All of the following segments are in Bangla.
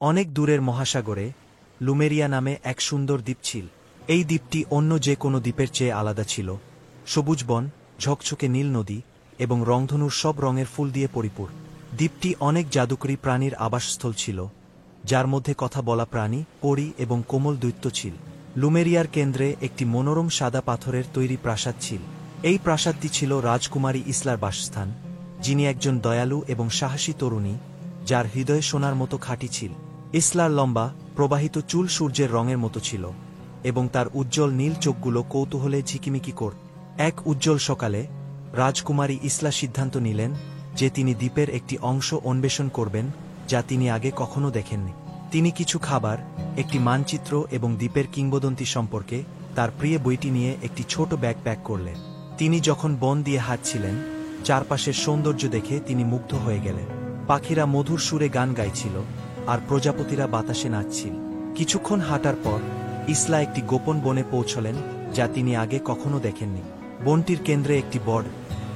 অনেক দূরের মহাসাগরে লুমেরিয়া নামে এক সুন্দর দ্বীপ ছিল। এই দ্বীপটি অন্য যে কোনো দ্বীপের চেয়ে আলাদা ছিল। সবুজ বন, ঝকঝকে নীল নদী এবং রংধনুর সব রঙের ফুল দিয়ে পরিপূর্ণ। দ্বীপটি অনেক জাদুকরী প্রাণীর আবাসস্থল ছিল, যার মধ্যে কথা বলা প্রাণী, পরী এবং কোমল দৈত্য ছিল। লুমেরিয়ার কেন্দ্রে একটি মনোরম সাদা পাথরের তৈরি প্রাসাদ ছিল। এই প্রাসাদটি ছিল রাজকুমারী ইসলার বাসস্থান, যিনি একজন দয়ালু এবং সাহসী তরুণী, যার হৃদয়ে সোনার মতো খাঁটি ছিল। ইসলার লম্বা, প্রবাহিত চুল সূর্যের রঙের মতো ছিল, এবং তার উজ্জ্বল নীল চোখগুলো কৌতূহলে ঝিকিমিকি করত। এক উজ্জ্বল সকালে রাজকুমারী ইসলা সিদ্ধান্ত নিলেন যে তিনি দ্বীপের একটি অংশ অন্বেষণ করবেন যা তিনি আগে কখনো দেখেননি। তিনি কিছু খাবার, একটি মানচিত্র এবং দ্বীপের কিংবদন্তি সম্পর্কে তার প্রিয় বইটি নিয়ে একটি ছোট ব্যাগ প্যাক করলেন। তিনি যখন বন দিয়ে হাঁটছিলেন, চারপাশের সৌন্দর্য দেখে তিনি মুগ্ধ হয়ে গেলেন। পাখিরা মধুর সুরে গান গাইছিল, আর প্রজাপতিরা বাতাসে নাচছিল। কিছুক্ষণ হাঁটার পর ইসলা একটি গোপন বনে পৌঁছলেন যা তিনি আগে কখনো দেখেননি। বনটির কেন্দ্রে একটি বড়,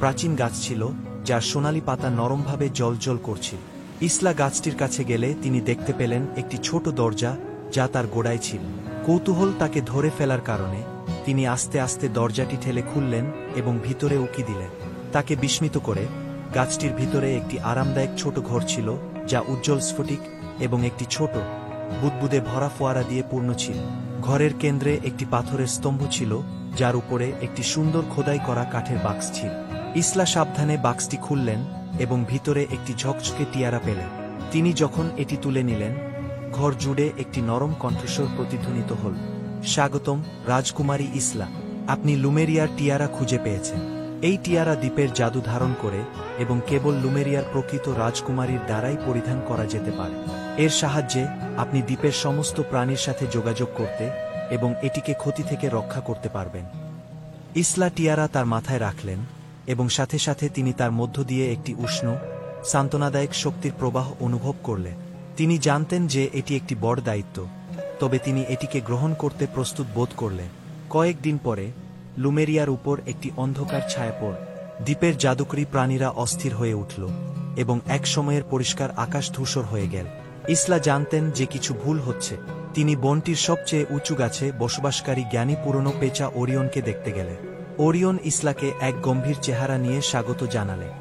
প্রাচীন গাছ ছিল, যার সোনালি পাতা নরমভাবে জ্বলজ্বল করছিল। ইসলা গাছটির কাছে গেলে তিনি দেখতে পেলেন একটি ছোট দরজা যা তার গোড়ায় ছিল। কৌতূহল তাকে ধরে ফেলার কারণে তিনি আস্তে আস্তে দরজাটি ঠেলে খুললেন এবং ভিতরে উকি দিলেন। তাকে বিস্মিত করে গাছটির ভিতরে একটি আরামদায়ক ছোট ঘর ছিল, যা উজ্জ্বল স্ফটিক এবং একটি ছোট, বুদবুদে ভরা ফোয়ারা দিয়ে পূর্ণ ছিল। ঘরের কেন্দ্রে একটি পাথরের স্তম্ভ ছিল, যার উপরে একটি সুন্দর খোদাই করা কাঠের বাক্স ছিল। ইসলা সাবধানে বাক্সটি খুললেন এবং ভিতরে একটি ঝকঝকে টিয়ারা পেলেন। তিনি যখন এটি তুলে নিলেন, ঘর জুড়ে একটি নরম কণ্ঠস্বর প্রতিধ্বনিত হল। স্বাগতম, রাজকুমারী ইসলা। আপনি লুমেরিয়ার টিয়ারা খুঁজে পেয়েছেন। এই টিয়ারা দ্বীপের জাদু ধারণ করে এবং কেবল লুমেরিয়ার প্রকৃত রাজকুমারীর দ্বারাই পরিধান করা যেতে পারে। এর সাহায্যে আপনি দ্বীপের সমস্ত প্রাণীর সাথে যোগাযোগ করতে এবং এটিকে ক্ষতি থেকে রক্ষা করতে পারবেন। ইসলা টিয়ারা তার মাথায় রাখলেন এবং সাথে সাথে তিনি তার মধ্য দিয়ে একটি উষ্ণ, সান্ত্বনাদায়ক শক্তির প্রবাহ অনুভব করলেন। তিনি জানতেন যে এটি একটি বড় দায়িত্ব, তবে তিনি এটিকে গ্রহণ করতে প্রস্তুত বোধ করলেন। কয়েকদিন পরে লুমেরিয়ার উপর একটি অন্ধকার ছায়া পড়ল। দ্বীপের জাদুকরী প্রাণীরা অস্থির হয়ে উঠল এবং এক সময়ের পরিষ্কার আকাশ ধূসর হয়ে গেল। ইসলা জানতেন যে কিছু ভুল হচ্ছে। তিনি বনটির সবচেয়ে উঁচু গাছে বসবাসকারী জ্ঞানী পুরনো পেঁচা ওরিয়নকে দেখতে গেলেন। ওরিয়ন ইসলাকে এক গম্ভীর চেহারা নিয়ে স্বাগত জানালেন।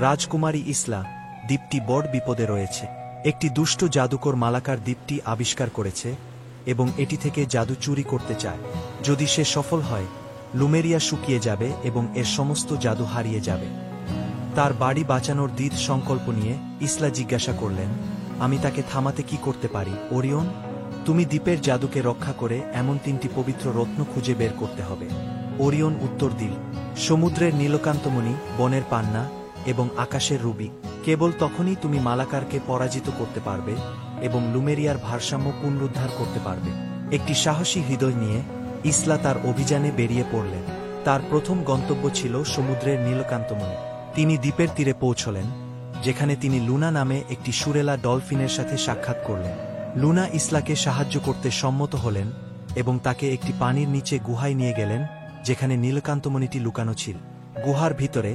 রাজকুমারী ইসলা, দ্বীপটি বড় বিপদে রয়েছে। একটি দুষ্ট জাদুকর মালাকার দ্বীপটি আবিষ্কার করেছে এবং এটি থেকে জাদু চুরি করতে চায়। যদি সে সফল হয়, লুমেরিয়া শুকিয়ে যাবে এবং এর সমস্ত জাদু হারিয়ে যাবে। তার বাড়ি বাঁচানোর দৃঢ় সংকল্প নিয়ে ইসলা জিজ্ঞাসা করলেন, আমি তাকে থামাতে কি করতে পারি ওরিয়ন? তুমি দ্বীপের জাদুকে রক্ষা করে এমন 3টি পবিত্র রত্ন খুঁজে বের করতে হবে। ওরিয়ন উত্তর দিল, সমুদ্রের নীলকান্তমণি, বনের পান্না এবং আকাশের রুবি। কেবল তখনই তুমি মালাকারকে পরাজিত করতে পারবে এবং লুমেরিয়ার ভারসাম্য পুনরুদ্ধার করতে পারবে। একটি সাহসী হৃদয় নিয়ে ইসলা তার অভিযানে বেরিয়ে পড়লেন। তার প্রথম গন্তব্য ছিল সমুদ্রের নীলকান্তমণি। তিনি দ্বীপের তীরে পৌঁছলেন, যেখানে তিনি লুনা নামে একটি সুরেলা ডলফিনের সাথে সাক্ষাৎ করলেন। লুনা ইসলাকে সাহায্য করতে সম্মত হলেন এবং তাকে একটি পানির নিচে গুহায় নিয়ে গেলেন, যেখানে নীলকান্তমণিটি লুকানো ছিল। গুহার ভিতরে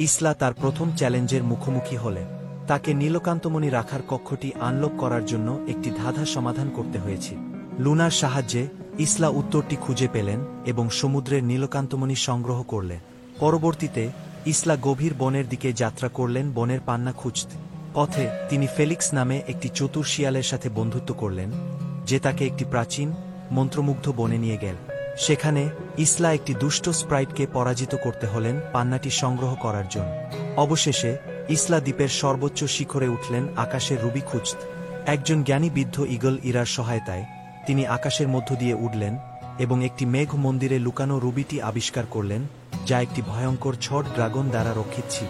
ইসলা তার প্রথম চ্যালেঞ্জের মুখোমুখি হলেন। তাকে নীলকান্তমণি রাখার কক্ষটি আনলক করার জন্য একটি ধাঁধা সমাধান করতে হয়েছিল। লুনার সাহায্যে ইসলা উত্তরটি খুঁজে পেলেন এবং সমুদ্রের নীলকান্তমণি সংগ্রহ করলেন। পরবর্তীতে ইসলা গভীর বনের দিকে যাত্রা করলেন বনের পান্না খুঁজতে। পথে তিনি ফেলিক্স নামে একটি চতুর শিয়ালের সাথে বন্ধুত্ব করলেন, যে তাকে একটি প্রাচীন, মন্ত্রমুগ্ধ বনে নিয়ে গেল। সেখানে ইসলা একটি দুষ্ট স্প্রাইটকে পরাজিত করতে হলেন পান্নাটি সংগ্রহ করার জন্য। অবশেষে ইসলা দ্বীপের সর্বোচ্চ শিখরে উঠলেন আকাশের রুবি খুঁজতে। একজন জ্ঞানী বৃদ্ধ ঈগল ইরার সহায়তায় তিনি আকাশের মধ্য দিয়ে উড়লেন এবং একটি মেঘ মন্দিরে লুকানো রুবিটি আবিষ্কার করলেন, যা একটি ভয়ঙ্কর ছট ড্রাগন দ্বারা রক্ষিত ছিল।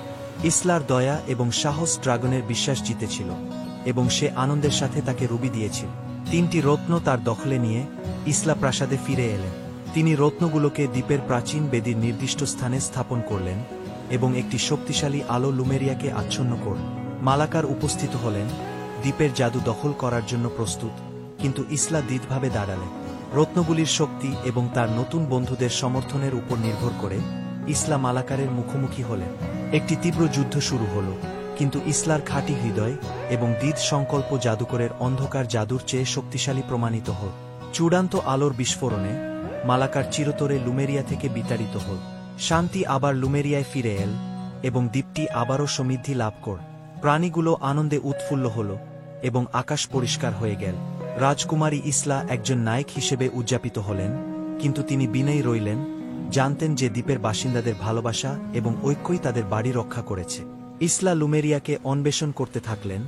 ইসলার দয়া এবং সাহস ড্রাগনের বিশ্বাস জিতেছিল এবং সে আনন্দের সাথে তাকে রুবি দিয়েছিল। 3টি রত্ন তার দখলে নিয়ে ইসলা প্রাসাদে ফিরে এলেন। তিনি রত্নগুলোকে দ্বীপের প্রাচীন বেদির নির্দিষ্ট স্থানে স্থাপন করলেন এবং একটি শক্তিশালী আলো লুমেরিয়াকে আচ্ছন্ন করল। মালাকার উপস্থিত হলেন, দ্বীপের জাদু দখল করার জন্য প্রস্তুত, কিন্তু ইসলা দৃঢ়ভাবে দাঁড়ালেন। রত্নগুলির শক্তি এবং তার নতুন বন্ধুদের সমর্থনের উপর নির্ভর করে ইসলা মালাকারের মুখোমুখি হলেন। একটি তীব্র যুদ্ধ শুরু হল। কিন্তু ইসলার খাঁটি হৃদয় এবং দৃঢ় সংকল্প জাদুকরের অন্ধকার জাদুর চেয়ে শক্তিশালী প্রমাণিত হল। চূড়ান্ত আলোর বিস্ফোরণে মালাকার চিরতরে লুমেরিয়া থেকে বিতাড়িত হল। শান্তি আবার লুমেরিয়ায় ফিরে এল এবং দ্বীপটি আবারও সমৃদ্ধি লাভ কর। প্রাণীগুলো আনন্দে উৎফুল্ল হল এবং আকাশ পরিষ্কার হয়ে গেল। রাজকুমারী ইসলা একজন নায়ক হিসেবে উদযাপিত হলেন, কিন্তু তিনি বিনয়ী রইলেন, জানতেন যে দ্বীপের বাসিন্দাদের ভালোবাসা এবং ঐক্যই তাদের বাড়ি রক্ষা করেছে। ইসলা লুমেরিয়াকে অন্বেষণ করতে থাকলেন,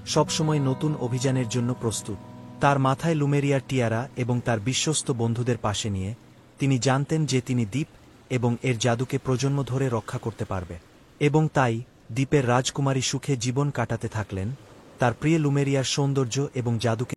সবসময় নতুন অভিযানের জন্য প্রস্তুত। তার মাথায় লুমেরিয়ার টিয়ারা এবং তার বিশ্বস্ত বন্ধুদের পাশে নিয়ে তিনি জানতেন যে তিনি দ্বীপ এবং এর জাদুকে প্রজন্ম ধরে রক্ষা করতে পারবে। এবং তাই দ্বীপের রাজকুমারী সুখে জীবন কাটাতে থাকলেন, তার প্রিয় লুমেরিয়ার সৌন্দর্য এবং জাদুকে